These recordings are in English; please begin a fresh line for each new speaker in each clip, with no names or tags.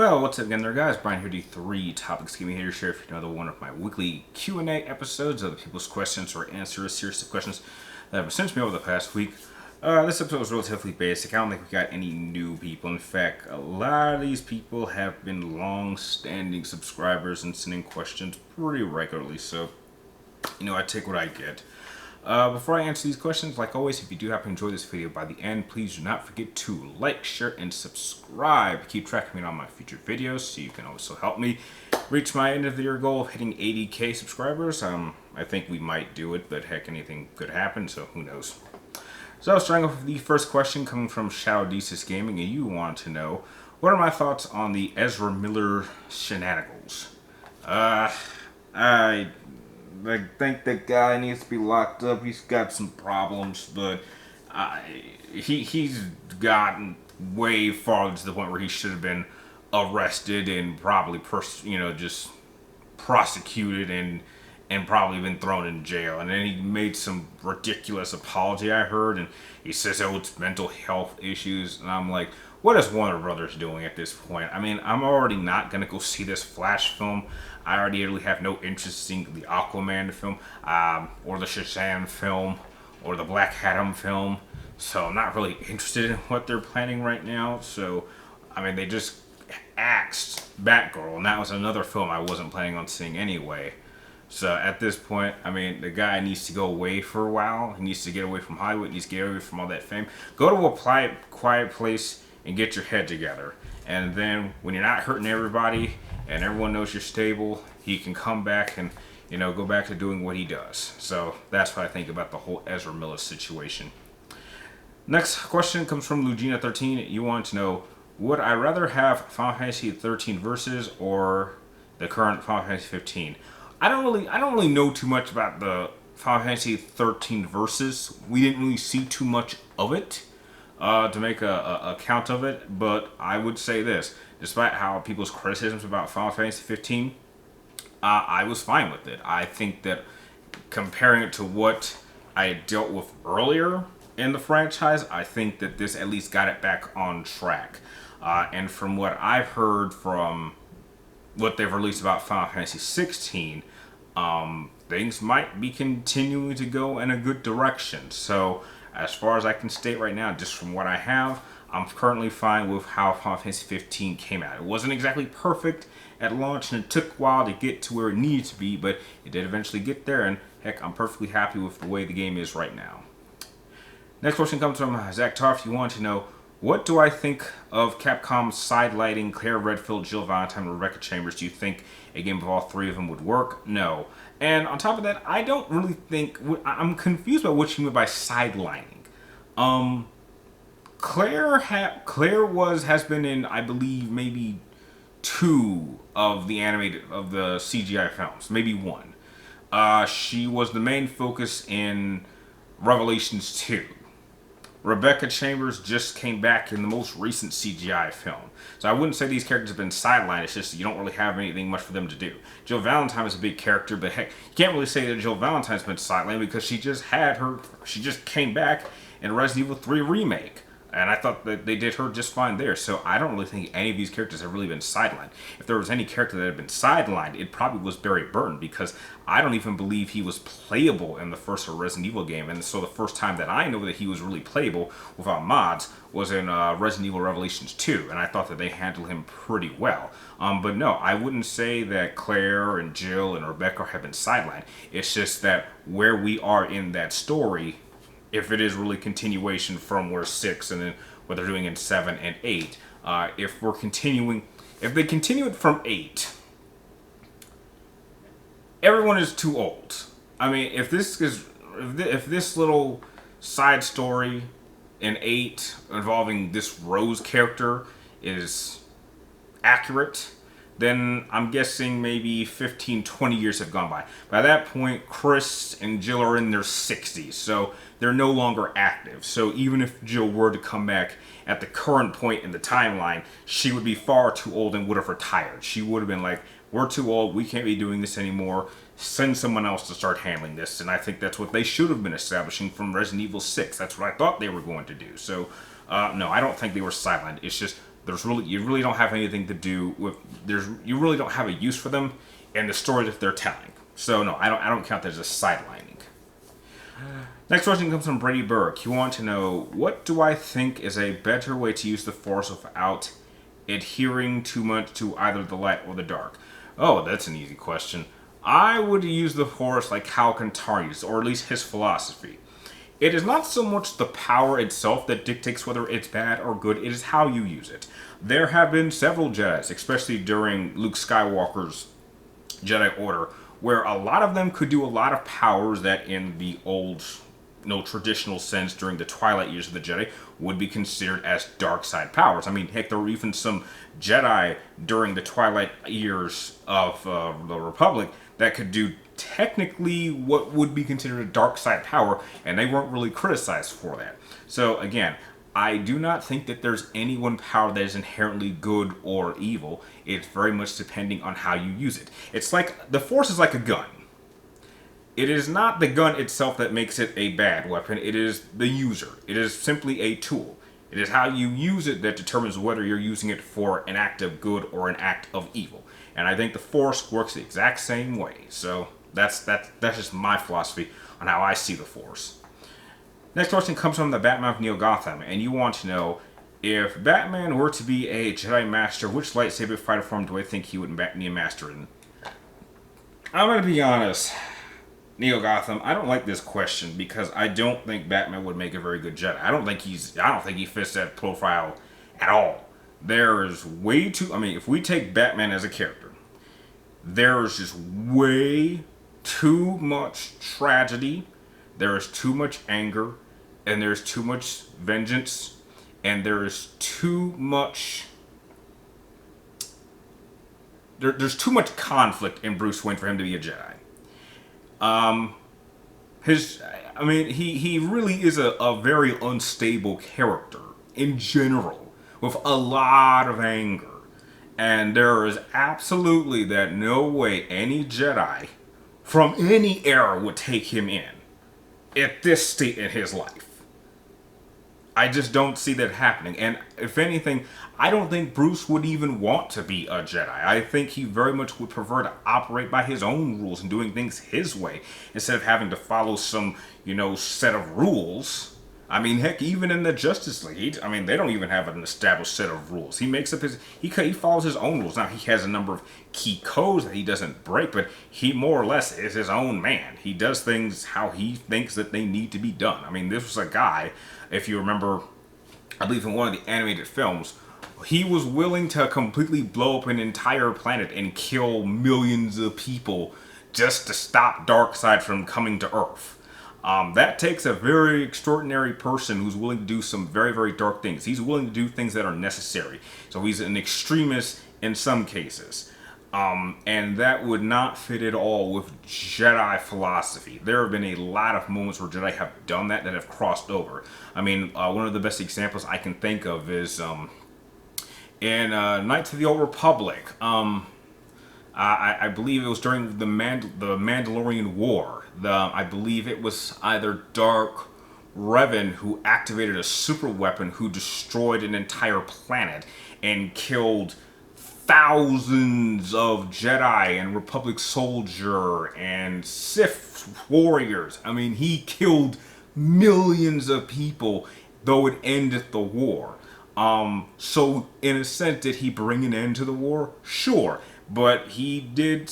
Well, what's up again there, guys? Brian here, D3 Topics Gaming here to share with you another one of my weekly Q&A episodes of the people's questions or answer a series of questions that have been sent to me over the past week. This episode was relatively basic. I don't think we got any new people. In fact, a lot of these people have been long-standing subscribers and sending questions pretty regularly, so, I take what I get. Before I answer these questions, like always, if you do happen to enjoy this video by the end, please do not forget to like, share, and subscribe. Keep track of me on my future videos so you can also help me reach my end of the year goal of hitting 80k subscribers. I think we might do it, but heck, anything could happen, so who knows. So starting off with the first question coming from Shadowdesis Gaming, and you want to know, what are my thoughts on the Ezra Miller shenanigans? I think that guy needs to be locked up. He's got some problems, but he's gotten way farther to the point where he should have been arrested and probably just prosecuted and probably been thrown in jail. And then he made some ridiculous apology, I heard, and he says, oh, it's mental health issues. And I'm like, what is Warner Brothers doing at this point? I mean, I'm already not going to go see this Flash film. I already really have no interest in the Aquaman film, or the Shazam film, or the Black Adam film. So I'm not really interested in what they're planning right now. So, I mean, they just axed Batgirl, and that was another film I wasn't planning on seeing anyway. So at this point, I mean, the guy needs to go away for a while. He needs to get away from Hollywood. He needs to get away from all that fame. Go to a quiet place and get your head together. And then when you're not hurting everybody and everyone knows you're stable, he can come back and, go back to doing what he does. So that's what I think about the whole Ezra Miller situation. Next question comes from Lugina13. You want to know, would I rather have Final Fantasy 13 Versus or the current Final Fantasy 15? I don't really know too much about the Final Fantasy 13 Versus. We didn't really see too much of it to make a count of it, but I would say this: despite how people's criticisms about Final Fantasy 15, I was fine with it. I think that comparing it to what I had dealt with earlier in the franchise, I think that this at least got it back on track. And from what I've heard from what they've released about Final Fantasy 16, things might be continuing to go in a good direction. So as far as I can state right now, just from what I have, I'm currently fine with how Final Fantasy 15 came out. It wasn't exactly perfect at launch, and it took a while to get to where it needed to be, but it did eventually get there, and heck, I'm perfectly happy with the way the game is right now. Next question comes from Zach Tarf. You want to know, what do I think of Capcom sidelighting Claire Redfield, Jill Valentine, and Rebecca Chambers? Do you think a game of all three of them would work? No. And on top of that, I don't really think... I'm confused about what you mean by sidelining. Claire has been in, I believe, maybe 2 of the CGI films. Maybe 1. She was the main focus in Revelations 2. Rebecca Chambers just came back in the most recent CGI film. So I wouldn't say these characters have been sidelined. It's just you don't really have anything much for them to do. Jill Valentine is a big character, but heck, you can't really say that Jill Valentine's been sidelined because she just came back in Resident Evil 3 Remake. And I thought that they did her just fine there. So I don't really think any of these characters have really been sidelined. If there was any character that had been sidelined, it probably was Barry Burton, because I don't even believe he was playable in the first Resident Evil game. And so the first time that I know that he was really playable without mods was in Resident Evil Revelations 2. And I thought that they handled him pretty well. But no, I wouldn't say that Claire and Jill and Rebecca have been sidelined. It's just that where we are in that story, if it is really continuation from where 6 and then what they're doing in 7 and 8, if they continue it from 8, everyone is too old. I mean, if this little side story in 8 involving this Rose character is accurate, then I'm guessing maybe 15, 20 years have gone by. By that point, Chris and Jill are in their 60s, so they're no longer active. So even if Jill were to come back at the current point in the timeline, she would be far too old and would have retired. She would have been like, we're too old, we can't be doing this anymore, send someone else to start handling this. And I think that's what they should have been establishing from Resident Evil 6. That's what I thought they were going to do. So, no, I don't think they were sidelined. It's just you really don't have anything to do with you really don't have a use for them in the story that they're telling. So no, I don't count that as a sidelining. Next question comes from Brady Burke. You want to know, what do I think is a better way to use the Force without adhering too much to either the light or the dark? Oh, that's an easy question. I would use the Force like Cal Kantar used, or at least his philosophy. It is not so much the power itself that dictates whether it's bad or good, it is how you use it. There have been several Jedis, especially during Luke Skywalker's Jedi Order, where a lot of them could do a lot of powers that in the old, traditional sense during the Twilight years of the Jedi would be considered as dark side powers. I mean, heck, there were even some Jedi during the Twilight years of the Republic that could do technically what would be considered a dark side power, and they weren't really criticized for that. So again, I do not think that there's any one power that is inherently good or evil. It's very much depending on how you use it. It's like, the Force is like a gun. It is not the gun itself that makes it a bad weapon, it is the user. It is simply a tool. It is how you use it that determines whether you're using it for an act of good or an act of evil. And I think the Force works the exact same way. So that's just my philosophy on how I see the Force. Next question comes from the Batman of Neo Gotham, and you want to know, if Batman were to be a Jedi Master, which lightsaber fighter form do I think he would be a master in? I'm going to be honest, Neo Gotham, I don't like this question because I don't think Batman would make a very good Jedi. I don't think he fits that profile at all. There is way too, if we take Batman as a character, there is just way too much tragedy, there is too much anger, and there's too much vengeance, and there is too much... There's too much conflict in Bruce Wayne for him to be a Jedi. He really is a very unstable character in general, with a lot of anger. And there is absolutely that no way any Jedi from any era would take him in at this state in his life. I just don't see that happening. And if anything, I don't think Bruce would even want to be a Jedi. I think he very much would prefer to operate by his own rules and doing things his way, instead of having to follow some, set of rules. I mean, heck, even in the Justice League, they don't even have an established set of rules. He makes up he follows his own rules. Now, he has a number of key codes that he doesn't break, but he more or less is his own man. He does things how he thinks that they need to be done. This was a guy, if you remember, I believe in one of the animated films, he was willing to completely blow up an entire planet and kill millions of people just to stop Darkseid from coming to Earth. That takes a very extraordinary person who's willing to do some very, very dark things. He's willing to do things that are necessary. So he's an extremist in some cases. And that would not fit at all with Jedi philosophy. There have been a lot of moments where Jedi have done that have crossed over. One of the best examples I can think of is in Knights of the Old Republic. I believe it was during the Mandalorian War. I believe it was either Dark Revan who activated a super weapon who destroyed an entire planet and killed thousands of Jedi and Republic soldier and Sith warriors. He killed millions of people, though it ended the war. So in a sense, did he bring an end to the war? Sure. But he did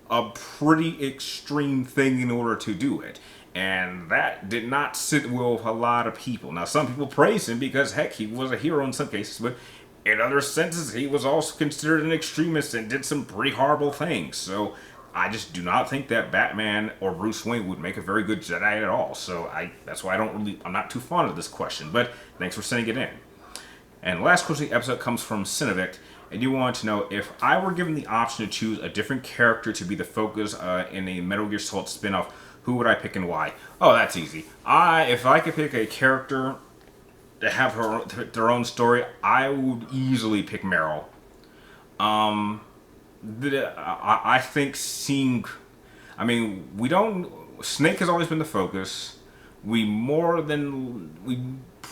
a pretty extreme thing in order to do it. And that did not sit well with a lot of people. Now, some people praise him because, heck, he was a hero in some cases, but in other senses, he was also considered an extremist and did some pretty horrible things. So I just do not think that Batman or Bruce Wayne would make a very good Jedi at all. So that's why I'm not too fond of this question. But thanks for sending it in. And the last question of the episode comes from Cinevict. And you want to know, if I were given the option to choose a different character to be the focus in a Metal Gear Solid spin-off, who would I pick and why? Oh, that's easy. If I could pick a character to have their own story, I would easily pick Meryl. I think Snake has always been the focus. We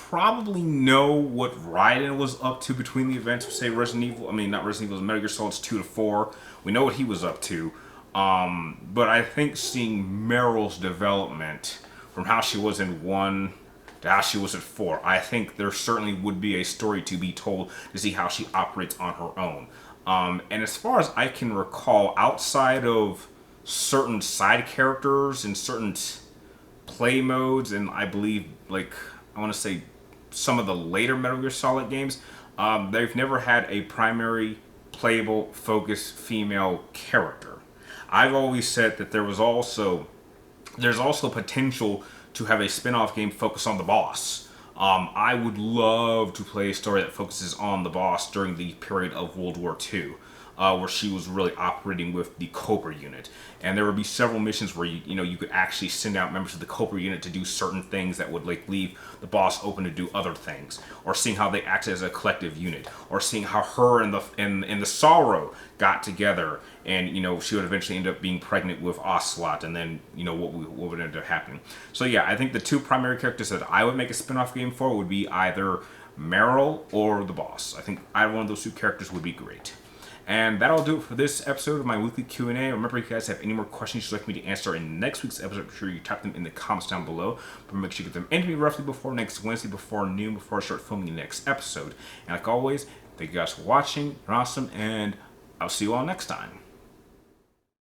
probably know what Raiden was up to between the events of, say, Resident Evil. I mean, not Resident Evil, Metal Gear Solid 2 to 4. We know what he was up to. But I think seeing Meryl's development from how she was in 1 to how she was at 4, I think there certainly would be a story to be told to see how she operates on her own. And as far as I can recall, outside of certain side characters and certain play modes, and I believe, like, I want to say some of the later Metal Gear Solid games, they've never had a primary playable focused female character. I've always said that there's also potential to have a spin-off game focused on the boss. I would love to play a story that focuses on the boss during the period of World War II, where she was really operating with the Cobra unit. And there would be several missions where you could actually send out members of the Cobra unit to do certain things that would like leave the boss open to do other things, or seeing how they acted as a collective unit, or seeing how her and the Sorrow got together, and she would eventually end up being pregnant with Ocelot, and then what would end up happening. So yeah, I think the two primary characters that I would make a spin-off game for would be either Meryl or the boss. I think either one of those two characters would be great. And that'll do it for this episode of my weekly Q&A. Remember, if you guys have any more questions you'd like me to answer in next week's episode, be sure you type them in the comments down below. But make sure you get them into me roughly before next Wednesday, before noon, before I start filming the next episode. And like always, thank you guys for watching. You're awesome, and I'll see you all next time.